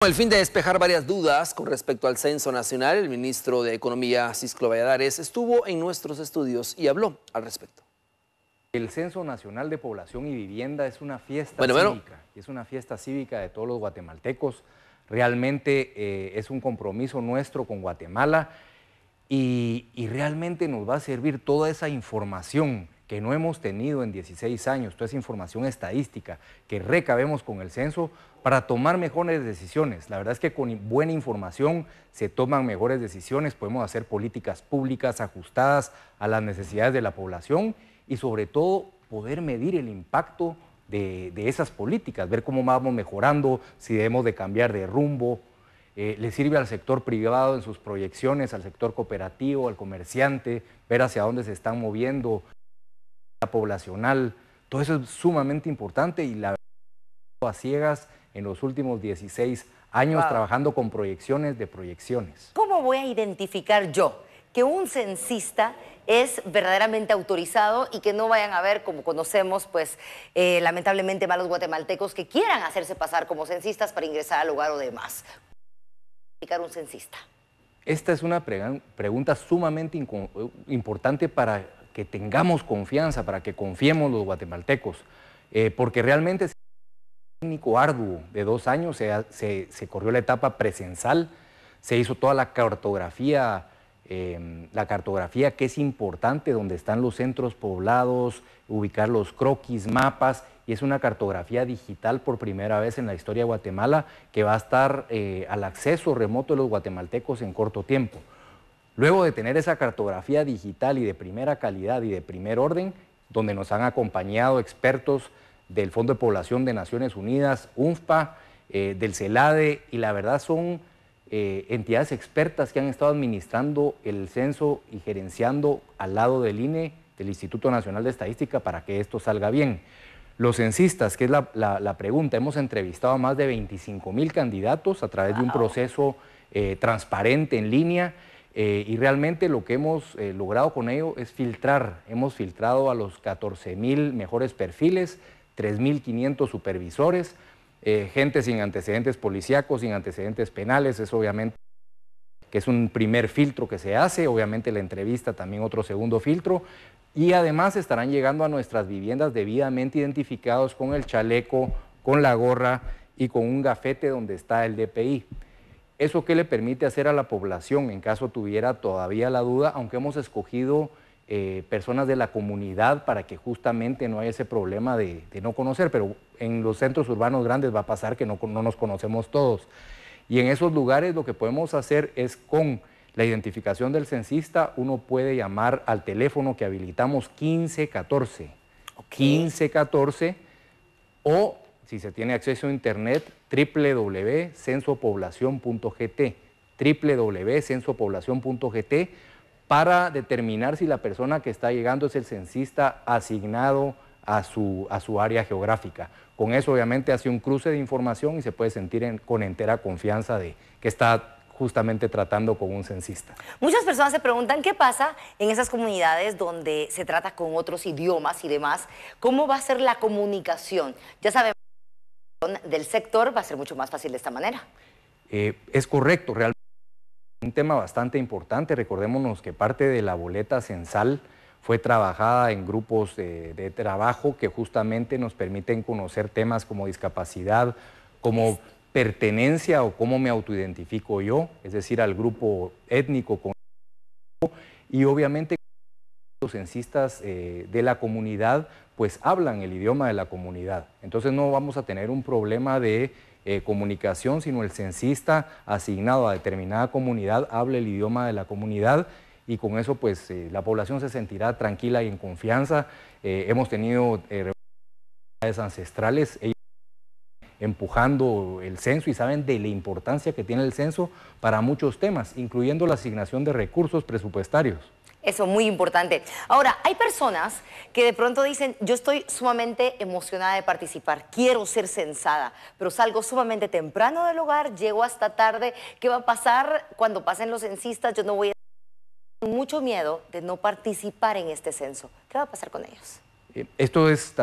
Con el fin de despejar varias dudas con respecto al censo nacional, el ministro de Economía, Cisclo Valladares, estuvo en nuestros estudios y habló al respecto. El Censo Nacional de Población y Vivienda es una fiesta cívica, es una fiesta cívica de todos los guatemaltecos. Realmente es un compromiso nuestro con Guatemala y realmente nos va a servir toda esa información que no hemos tenido en 16 años, toda esa información estadística que recabemos con el censo para tomar mejores decisiones. La verdad es que con buena información se toman mejores decisiones, podemos hacer políticas públicas ajustadas a las necesidades de la población y sobre todo poder medir el impacto de esas políticas, ver cómo vamos mejorando, si debemos de cambiar de rumbo. Le sirve al sector privado en sus proyecciones, al sector cooperativo, al comerciante, ver hacia dónde se están moviendo, la poblacional. Todo eso es sumamente importante y la verdad a ciegas en los últimos 16 años trabajando con proyecciones de proyecciones. ¿Cómo voy a identificar yo que un censista es verdaderamente autorizado y que no vayan a ver, como conocemos, pues lamentablemente malos guatemaltecos que quieran hacerse pasar como censistas para ingresar al lugar o demás? ¿Identificar un censista? Esta es una pregunta sumamente importante para que tengamos confianza, para que confiemos los guatemaltecos, porque realmente es un técnico arduo de 2 años, se corrió la etapa precensal, se hizo toda la cartografía que es importante, donde están los centros poblados, ubicar los croquis, mapas, y es una cartografía digital por primera vez en la historia de Guatemala que va a estar al acceso remoto de los guatemaltecos en corto tiempo. Luego de tener esa cartografía digital y de primera calidad y de primer orden, donde nos han acompañado expertos del Fondo de Población de Naciones Unidas, UNFPA, del CELADE, y la verdad son entidades expertas que han estado administrando el censo y gerenciando al lado del INE, del Instituto Nacional de Estadística, para que esto salga bien. Los censistas, que es la pregunta, hemos entrevistado a más de 25,000 candidatos a través de un proceso transparente en línea, y realmente lo que hemos logrado con ello es filtrar. Hemos filtrado a los 14,000 mejores perfiles, 3,500 supervisores, gente sin antecedentes policíacos, sin antecedentes penales. Es obviamente que es un primer filtro que se hace, obviamente la entrevista también otro segundo filtro, y además estarán llegando a nuestras viviendas debidamente identificados con el chaleco, con la gorra y con un gafete donde está el DPI. ¿Eso qué le permite hacer a la población en caso tuviera todavía la duda? Aunque hemos escogido personas de la comunidad para que justamente no haya ese problema de no conocer, pero en los centros urbanos grandes va a pasar que no nos conocemos todos. Y en esos lugares lo que podemos hacer es con la identificación del censista, uno puede llamar al teléfono que habilitamos 1514. 1514, o si se tiene acceso a internet, www.censopoblacion.gt, www.censopoblacion.gt, para determinar si la persona que está llegando es el censista asignado a su área geográfica. Con eso obviamente hace un cruce de información y se puede sentir con entera confianza de que está justamente tratando con un censista. Muchas personas se preguntan qué pasa en esas comunidades donde se trata con otros idiomas y demás. ¿Cómo va a ser la comunicación? Ya sabemos que del sector va a ser mucho más fácil de esta manera. Es correcto, realmente es un tema bastante importante. Recordémonos que parte de la boleta censal fue trabajada en grupos de trabajo que justamente nos permiten conocer temas como discapacidad, como pertenencia o cómo me autoidentifico yo, es decir, al grupo étnico, y obviamente los censistas de la comunidad pues hablan el idioma de la comunidad. Entonces no vamos a tener un problema de comunicación, sino el censista asignado a determinada comunidad habla el idioma de la comunidad, y con eso pues la población se sentirá tranquila y en confianza. Hemos tenido reuniones ancestrales, ellos empujando el censo y saben de la importancia que tiene el censo para muchos temas, incluyendo la asignación de recursos presupuestarios. Eso, muy importante. Ahora, hay personas que de pronto dicen, yo estoy sumamente emocionada de participar, quiero ser censada, pero salgo sumamente temprano del hogar, llego hasta tarde. ¿Qué va a pasar cuando pasen los censistas? Yo no voy a tener mucho miedo de no participar en este censo. ¿Qué va a pasar con ellos? Esto es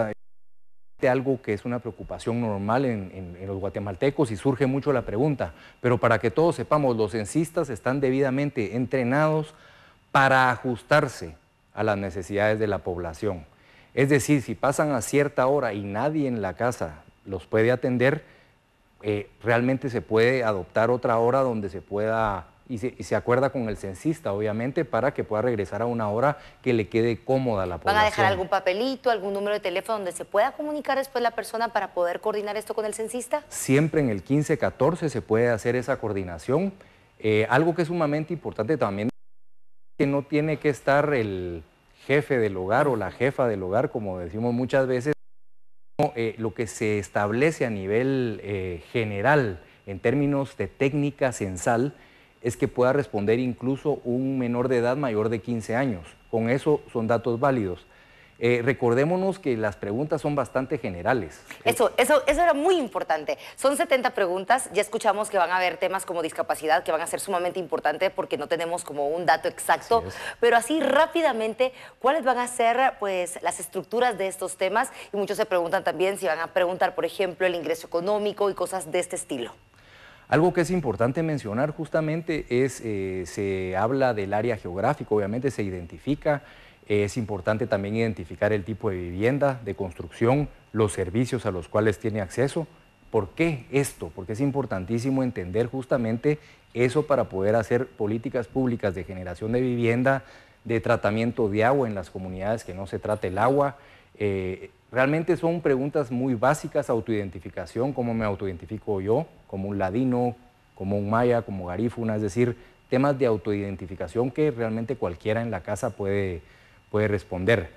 algo que es una preocupación normal en los guatemaltecos y surge mucho la pregunta, pero para que todos sepamos, los censistas están debidamente entrenados para ajustarse a las necesidades de la población. Es decir, si pasan a cierta hora y nadie en la casa los puede atender, realmente se puede adoptar otra hora donde se pueda, y se acuerda con el censista, obviamente, para que pueda regresar a una hora que le quede cómoda a la población. ¿Van a dejar algún papelito, algún número de teléfono donde se pueda comunicar después la persona para poder coordinar esto con el censista? Siempre en el 1514 se puede hacer esa coordinación. Algo que es sumamente importante también, que no tiene que estar el jefe del hogar o la jefa del hogar, como decimos muchas veces, lo que se establece a nivel general en términos de técnica censal es que pueda responder incluso un menor de edad mayor de 15 años. Con eso son datos válidos. Recordémonos que las preguntas son bastante generales. Eso era muy importante. Son 70 preguntas, ya escuchamos que van a haber temas como discapacidad, que van a ser sumamente importantes porque no tenemos como un dato exacto, pero así rápidamente, ¿cuáles van a ser pues las estructuras de estos temas? Y muchos se preguntan también si van a preguntar, por ejemplo, el ingreso económico y cosas de este estilo. Algo que es importante mencionar justamente es, se habla del área geográfica, obviamente se identifica. Es importante también identificar el tipo de vivienda, de construcción, los servicios a los cuales tiene acceso. ¿Por qué esto? Porque es importantísimo entender justamente eso para poder hacer políticas públicas de generación de vivienda, de tratamiento de agua en las comunidades que no se trate el agua. Realmente son preguntas muy básicas, autoidentificación, cómo me autoidentifico yo, como un ladino, como un maya, como garífuna, es decir, temas de autoidentificación que realmente cualquiera en la casa puede responder.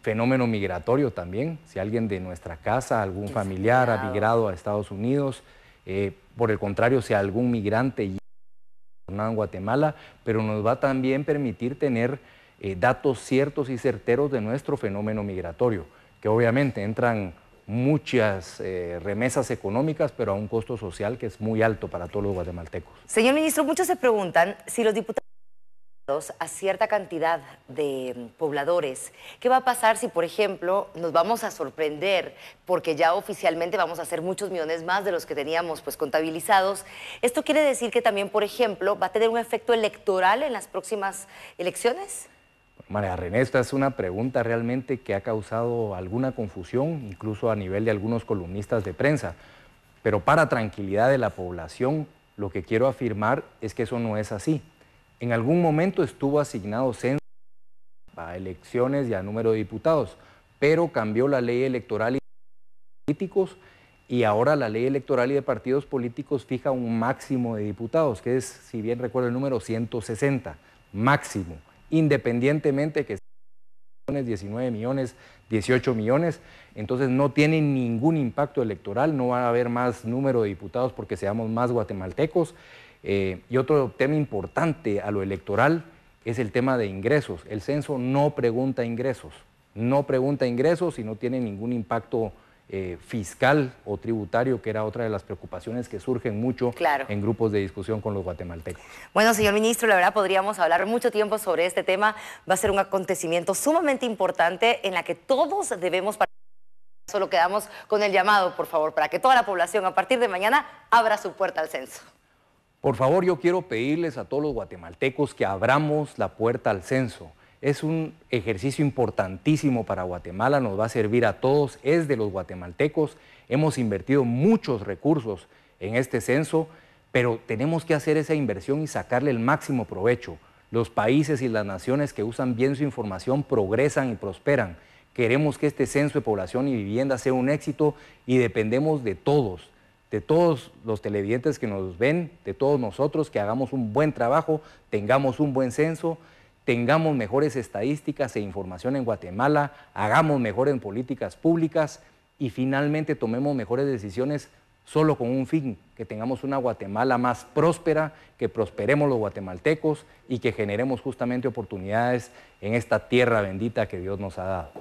Fenómeno migratorio también, si alguien de nuestra casa, algún familiar ha migrado a Estados Unidos, por el contrario, si algún migrante ya en Guatemala, pero nos va a también permitir tener datos ciertos y certeros de nuestro fenómeno migratorio, que obviamente entran muchas remesas económicas, pero a un costo social que es muy alto para todos los guatemaltecos. Señor ministro, muchos se preguntan si los diputados a cierta cantidad de pobladores, ¿qué va a pasar si, por ejemplo, nos vamos a sorprender porque ya oficialmente vamos a hacer muchos millones más de los que teníamos pues contabilizados? ¿Esto quiere decir que también, por ejemplo, va a tener un efecto electoral en las próximas elecciones? María René, esta es una pregunta realmente que ha causado alguna confusión, incluso a nivel de algunos columnistas de prensa, pero para tranquilidad de la población, lo que quiero afirmar es que eso no es así. En algún momento estuvo asignado censo a elecciones y a número de diputados, pero cambió la ley electoral y políticos y ahora la ley electoral y de partidos políticos fija un máximo de diputados, que es, si bien recuerdo el número, 160, máximo, independientemente que sean 19 millones, 18 millones, entonces no tiene ningún impacto electoral, no va a haber más número de diputados porque seamos más guatemaltecos. Y otro tema importante a lo electoral es el tema de ingresos. El censo no pregunta ingresos y no tiene ningún impacto fiscal o tributario, que era otra de las preocupaciones que surgen mucho en grupos de discusión con los guatemaltecos. Bueno, señor ministro, la verdad podríamos hablar mucho tiempo sobre este tema. Va a ser un acontecimiento sumamente importante en la que todos debemos participar. Solo quedamos con el llamado, por favor, para que toda la población a partir de mañana abra su puerta al censo. Por favor, yo quiero pedirles a todos los guatemaltecos que abramos la puerta al censo. Es un ejercicio importantísimo para Guatemala, nos va a servir a todos, es de los guatemaltecos. Hemos invertido muchos recursos en este censo, pero tenemos que hacer esa inversión y sacarle el máximo provecho. Los países y las naciones que usan bien su información progresan y prosperan. Queremos que este censo de población y vivienda sea un éxito y dependemos de todos los televidentes que nos ven, de todos nosotros, que hagamos un buen trabajo, tengamos un buen censo, tengamos mejores estadísticas e información en Guatemala, hagamos mejores políticas públicas y finalmente tomemos mejores decisiones solo con un fin, que tengamos una Guatemala más próspera, que prosperemos los guatemaltecos y que generemos justamente oportunidades en esta tierra bendita que Dios nos ha dado.